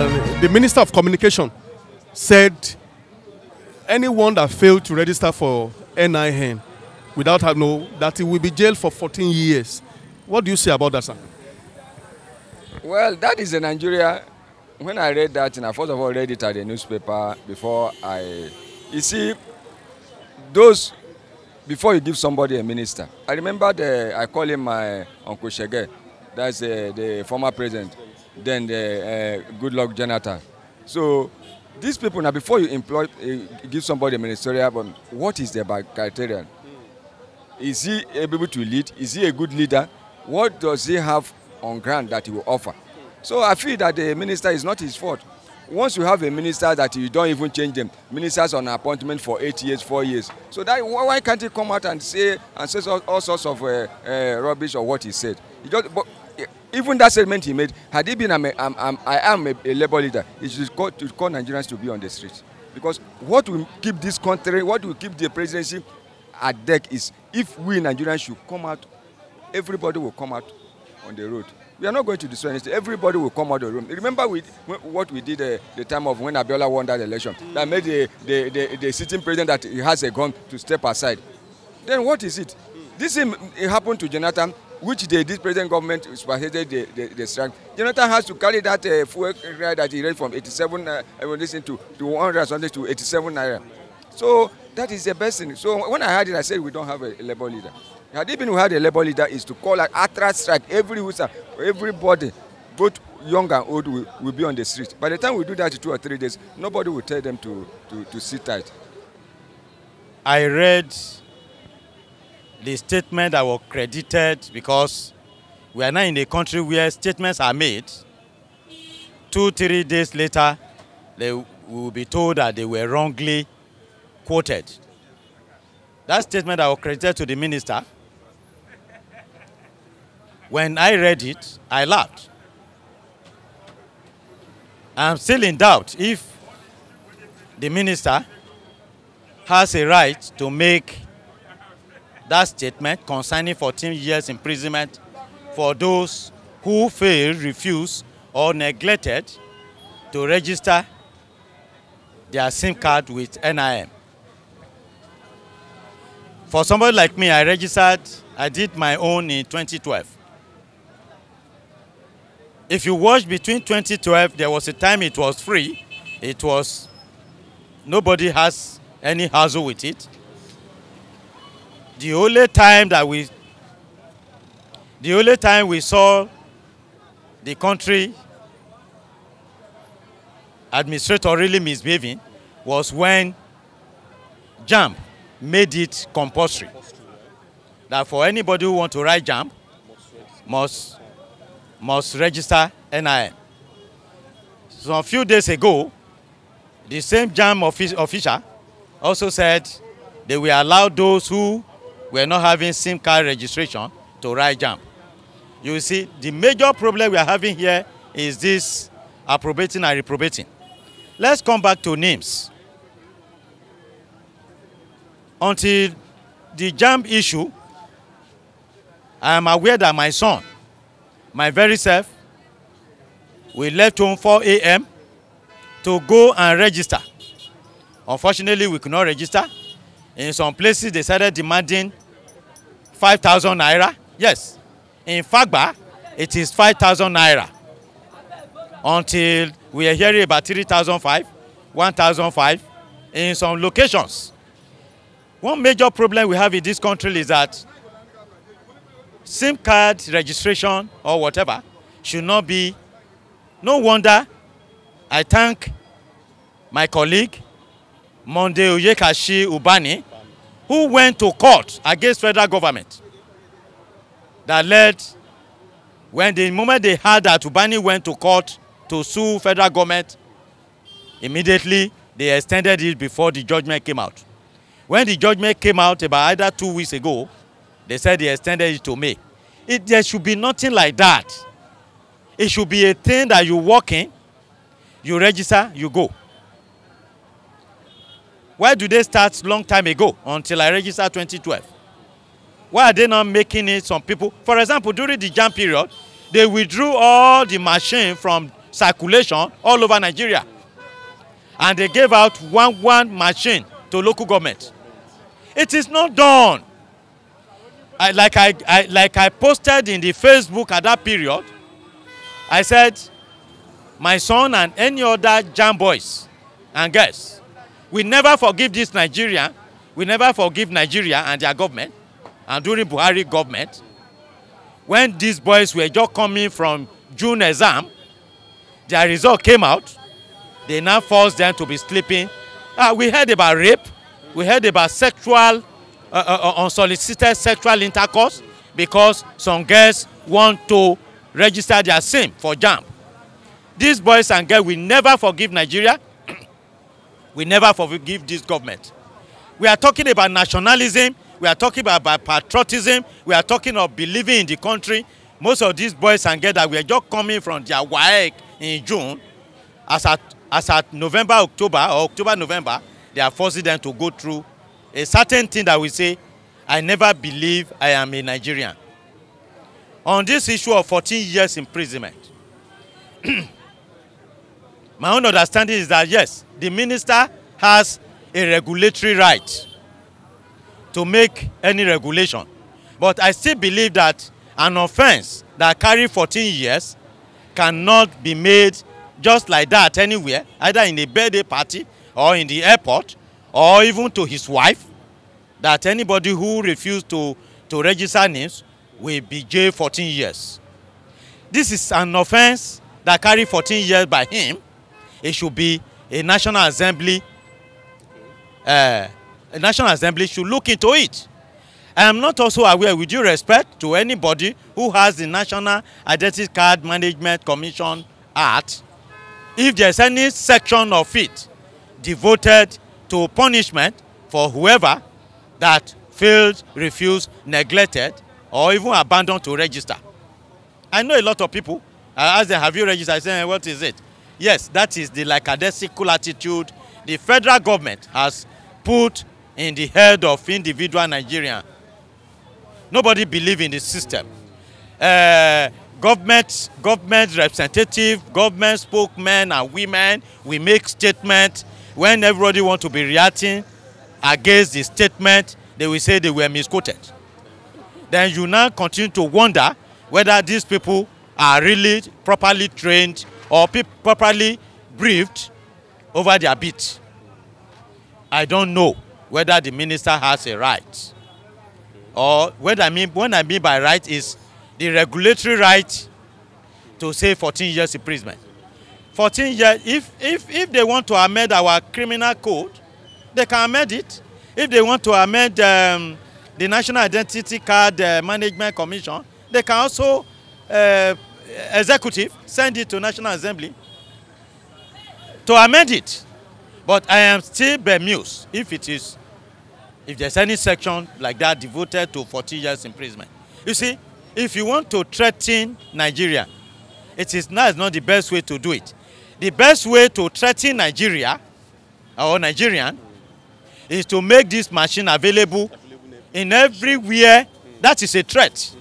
The Minister of Communication said anyone that failed to register for NIN without having that he will be jailed for 14 years. What do you say about that, sir? Well, that is in Nigeria. When I read that, and I first of all read it at the newspaper before you see, those, before you give somebody a minister. I remember I call him my Uncle Shege, that's the former president, then the Goodluck Jonathan. So these people, now before you give somebody a ministerial, what is their criteria? Is he able to lead? Is he a good leader? What does he have on ground that he will offer? So I feel that the minister is not his fault. Once you have a minister that you don't even change them, ministers on appointment for 8 years, 4 years. So that why can't he come out and say all sorts of rubbish or what he said? But even that statement he made, had he been I am a labor leader, he should call Nigerians to be on the street. Because what will keep this country, what will keep the presidency at deck is if we Nigerians should come out, everybody will come out on the road. We are not going to destroy anything. Everybody will come out of the room. Remember what we did the time of when Abiola won that election, that made the sitting president that he has a gun to step aside. Then what is it? This it happened to Jonathan, which this present government spearheaded the strike. Jonathan has to carry that fuel ride that he raised from 87 to 100 something to 87 naira. So that is the best thing. So when I heard it, I said we don't have a labor leader. Had it been we had a labor leader is to call an outright strike. Everybody, both young and old, will be on the street. By the time we do that in 2 or 3 days, nobody will tell them to sit tight. I read the statement that was credited because we are now in a country where statements are made. 2 3 days later, they will be told that they were wrongly quoted. That statement that was credited to the minister, when I read it, I laughed. I'm still in doubt if the minister has a right to make that statement concerning 14 years imprisonment for those who failed, refused, or neglected to register their SIM card with NIN. For somebody like me, I did my own in 2012. If you watch between 2012, there was a time it was free. Nobody has any hassle with it. The only time we saw the country administrator really misbehaving was when JAMB made it compulsory that for anybody who want to write JAMB must register NIN. So a few days ago, the same JAMB official also said they will allow those who were not having SIM card registration to write JAMB. You see, the major problem we are having here is this approbating and reprobating. Let's come back to names. Until the JAMB issue, I am aware that my son, my very self, we left home 4 a.m. to go and register. Unfortunately, we could not register. In some places, they started demanding 5,000 naira. Yes, in Fagba, it is 5,000 naira. Until we are hearing about 3,500, 1,500 in some locations. One major problem we have in this country is that SIM card registration or whatever should not be. No wonder I thank my colleague, Monde Oyekashi Ubani, who went to court against federal government. That led, when the moment they heard that Ubani went to court to sue federal government, immediately they extended it before the judgment came out. When the judgment came out about either 2 weeks ago, they said they extended it to May. There should be nothing like that. It should be a thing that you walk in, you register, you go. Why do they start long time ago until I registered 2012? Why are they not making it some people? For example, during the JAMB period, they withdrew all the machine from circulation all over Nigeria. And they gave out one machine to local government. It is not done. Like I posted in the Facebook at that period, I said, my son and any other jam boys and girls, we never forgive this Nigerian, we never forgive Nigeria and their government, and during Buhari government, when these boys were just coming from June exam, their result came out, they now forced them to be sleeping. We heard about rape, we heard about sexual, unsolicited sexual intercourse, because some girls want to register their SIM for JAMB. These boys and girls will never forgive Nigeria. We never forgive this government. We are talking about nationalism. We are talking about patriotism. We are talking of believing in the country. Most of these boys and girls that were just coming from their WAEC in June, as at November, October, or October, November, they are forcing them to go through a certain thing that we say, I never believe I am a Nigerian. On this issue of 14 years imprisonment, my own understanding is that yes, the minister has a regulatory right to make any regulation. But I still believe that an offense that carries 14 years cannot be made just like that anywhere, either in a birthday party or in the airport or even to his wife, that anybody who refuses to register names will be jailed 14 years. This is an offense that carries 14 years by him. It should be a National Assembly. A National Assembly should look into it. I am not also aware, with due respect to anybody who has the National Identity Card Management Commission Act, if there's any section of it devoted to punishment for whoever that failed, refused, neglected, or even abandoned to register. I know a lot of people, I ask them, have you registered? I say, what is it? Yes, that is the lackadaisical attitude the federal government has put in the head of individual Nigerians. Nobody believes in the system. Government representative, government spokesmen and women, we make statements. When everybody wants to be reacting against the statement, they will say they were misquoted. Then you now continue to wonder whether these people are really properly trained or properly briefed over their beat. I don't know whether the minister has a right, or what I mean by right is the regulatory right to say 14 years imprisonment. 14 years, if they want to amend our criminal code, they can amend it. If they want to amend the National Identity Card Management Commission, they can also executive send it to National Assembly to amend it. But I am still bemused if there's any section like that devoted to 40 years imprisonment. You see, if you want to threaten Nigeria, it is not the best way to do it. The best way to threaten Nigeria or Nigerian is to make this machine available in everywhere. That is a threat.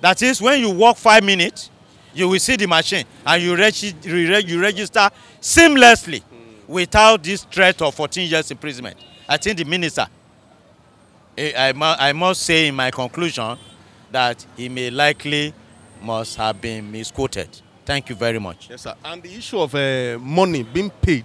That is, when you walk 5 minutes, you will see the machine and you register seamlessly without this threat of 14 years imprisonment. I think the minister, I must say in my conclusion that he must have been misquoted. Thank you very much. Yes, sir. And the issue of money being paid,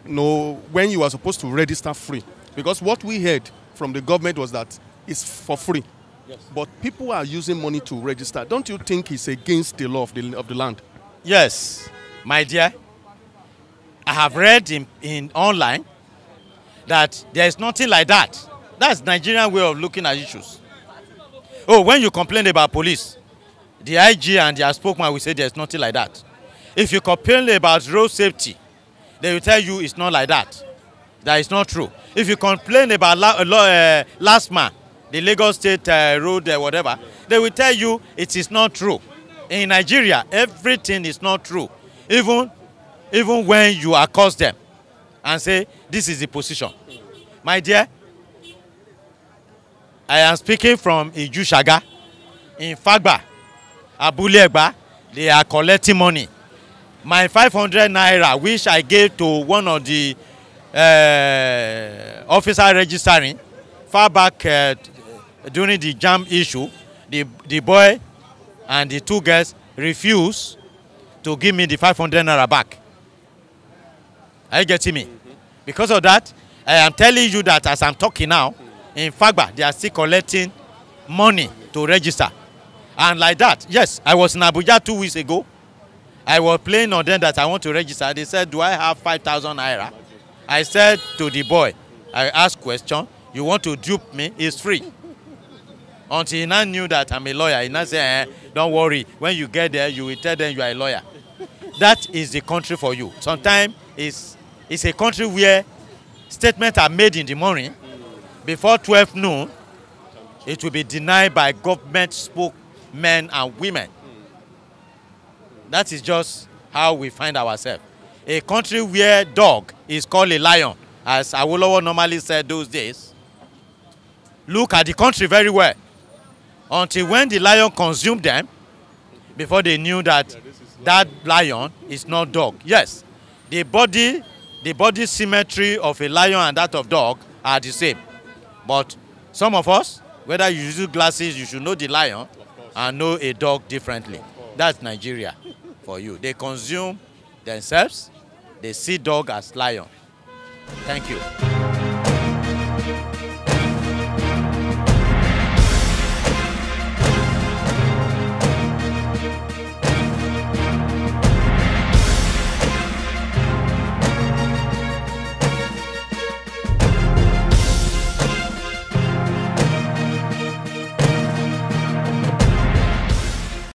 when you are supposed to register free, because what we heard from the government was that it's for free. Yes. But people are using money to register. Don't you think it's against the law of the land? Yes, my dear. I have read in online that there is nothing like that. That's Nigerian way of looking at issues. Oh, when you complain about police, the IG and their spokesman will say there's nothing like that. If you complain about road safety, they will tell you it's not like that. That is not true. If you complain about last man, the Lagos State road, whatever, they will tell you it is not true. In Nigeria, everything is not true. Even when you accost them and say, this is the position. My dear, I am speaking from Ijushaga, in Fagba, Abule Egba. They are collecting money. my 500 naira, which I gave to one of the officer registering far back during the JAMB issue, the boy and the two girls refused to give me the 500 naira back. Are you getting me? Because of that, I am telling you that as I'm talking now, in Fagba, they are still collecting money to register. And like that, yes, I was in Abuja 2 weeks ago. I was playing on them that I want to register. They said, do I have 5,000 naira? I said to the boy, I asked question, you want to dupe me? It's free. Until he now knew that I'm a lawyer. He now said, don't worry. When you get there, you will tell them you are a lawyer. That is the country for you. Sometimes it's a country where statements are made in the morning. Before 12 noon, it will be denied by government spokesmen and women. That is just how we find ourselves. A country where dog is called a lion, as Awolowo normally said those days. Look at the country very well. Until when the lion consumed them, before they knew that that lion is not dog. Yes, the body symmetry of a lion and that of dog are the same. But some of us, whether you use glasses, you should know the lion and know a dog differently. That's Nigeria for you. They consume themselves. They see dog as lion. Thank you.